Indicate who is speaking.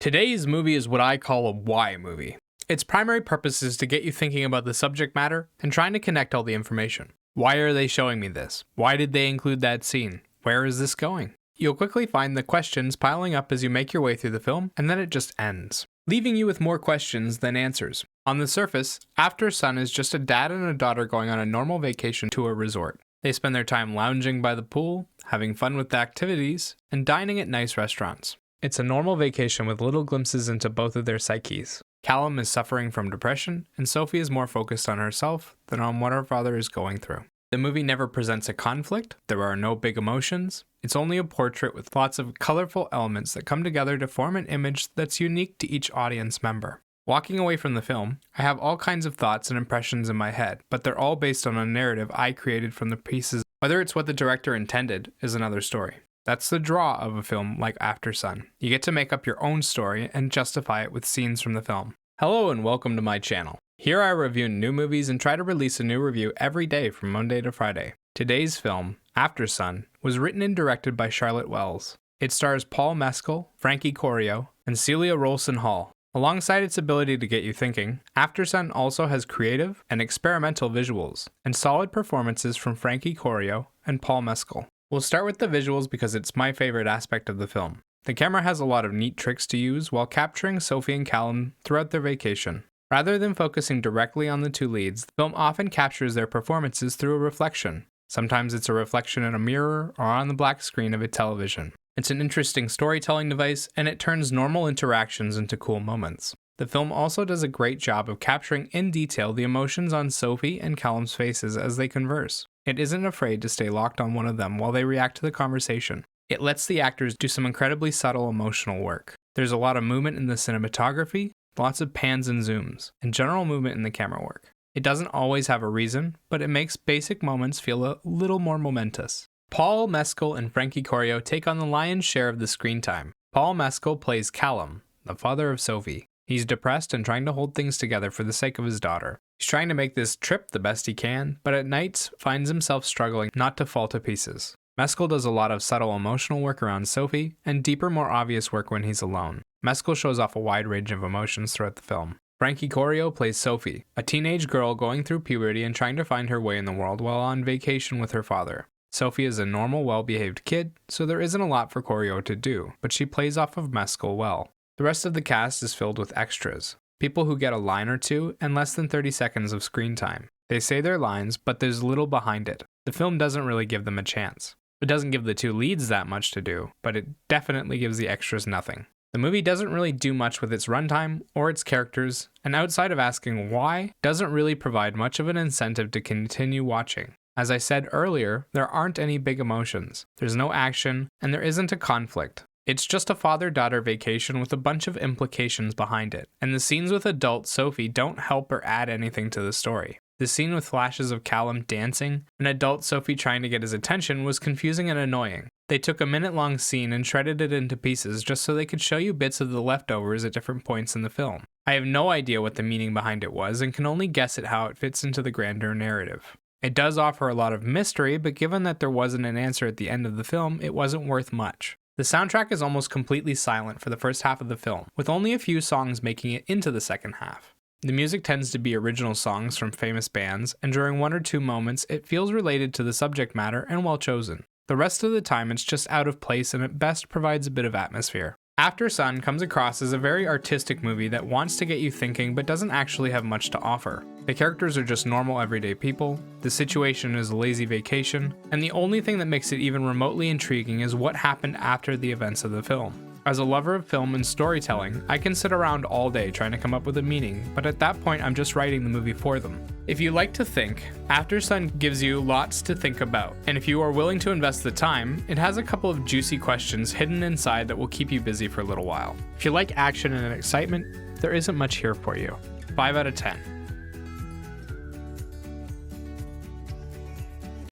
Speaker 1: Today's movie is what I call a why movie. Its primary purpose is to get you thinking about the subject matter and trying to connect all the information. Why are they showing me this? Why did they include that scene? Where is this going? You'll quickly find the questions piling up as you make your way through the film, and then it just ends, leaving you with more questions than answers. On the surface, Aftersun is just a dad and a daughter going on a normal vacation to a resort. They spend their time lounging by the pool, having fun with the activities, and dining at nice restaurants. It's a normal vacation with little glimpses into both of their psyches. Callum is suffering from depression, and Sophie is more focused on herself than on what her father is going through. The movie never presents a conflict, there are no big emotions, it's only a portrait with lots of colorful elements that come together to form an image that's unique to each audience member. Walking away from the film, I have all kinds of thoughts and impressions in my head, but they're all based on a narrative I created from the pieces. Whether it's what the director intended is another story. That's the draw of a film like Aftersun. You get to make up your own story and justify it with scenes from the film. Hello and welcome to my channel. Here I review new movies and try to release a new review every day from Monday to Friday. Today's film, Aftersun, was written and directed by Charlotte Wells. It stars Paul Mescal, Frankie Corio, and Celia Rolson Hall. Alongside its ability to get you thinking, Aftersun also has creative and experimental visuals, and solid performances from Frankie Corio and Paul Mescal. We'll start with the visuals because it's my favorite aspect of the film. The camera has a lot of neat tricks to use while capturing Sophie and Callum throughout their vacation. Rather than focusing directly on the two leads, the film often captures their performances through a reflection. Sometimes it's a reflection in a mirror or on the black screen of a television. It's an interesting storytelling device, and it turns normal interactions into cool moments. The film also does a great job of capturing in detail the emotions on Sophie and Callum's faces as they converse. It isn't afraid to stay locked on one of them while they react to the conversation. It lets the actors do some incredibly subtle emotional work. There's a lot of movement in the cinematography, lots of pans and zooms, and general movement in the camera work. It doesn't always have a reason, but it makes basic moments feel a little more momentous. Paul Mescal and Frankie Corio take on the lion's share of the screen time. Paul Mescal plays Callum, the father of Sophie. He's depressed and trying to hold things together for the sake of his daughter. He's trying to make this trip the best he can, but at nights finds himself struggling not to fall to pieces. Mescal does a lot of subtle emotional work around Sophie, and deeper, more obvious work when he's alone. Mescal shows off a wide range of emotions throughout the film. Frankie Corio plays Sophie, a teenage girl going through puberty and trying to find her way in the world while on vacation with her father. Sophie is a normal, well-behaved kid, so there isn't a lot for Corio to do, but she plays off of Mescal well. The rest of the cast is filled with extras, people who get a line or two and less than 30 seconds of screen time. They say their lines, but there's little behind it. The film doesn't really give them a chance. It doesn't give the two leads that much to do, but it definitely gives the extras nothing. The movie doesn't really do much with its runtime or its characters, and outside of asking why, doesn't really provide much of an incentive to continue watching. As I said earlier, there aren't any big emotions, there's no action, and there isn't a conflict. It's just a father-daughter vacation with a bunch of implications behind it, and the scenes with adult Sophie don't help or add anything to the story. The scene with flashes of Callum dancing and adult Sophie trying to get his attention was confusing and annoying. They took a minute-long scene and shredded it into pieces just so they could show you bits of the leftovers at different points in the film. I have no idea what the meaning behind it was and can only guess at how it fits into the grander narrative. It does offer a lot of mystery, but given that there wasn't an answer at the end of the film, it wasn't worth much. The soundtrack is almost completely silent for the first half of the film, with only a few songs making it into the second half. The music tends to be original songs from famous bands, and during one or two moments, it feels related to the subject matter and well chosen. The rest of the time, it's just out of place and at best provides a bit of atmosphere. Aftersun comes across as a very artistic movie that wants to get you thinking but doesn't actually have much to offer. The characters are just normal everyday people, the situation is a lazy vacation, and the only thing that makes it even remotely intriguing is what happened after the events of the film. As a lover of film and storytelling, I can sit around all day trying to come up with a meaning, but at that point I'm just writing the movie for them. If you like to think, Aftersun gives you lots to think about, and if you are willing to invest the time, it has a couple of juicy questions hidden inside that will keep you busy for a little while. If you like action and excitement, there isn't much here for you. 5 out of 10.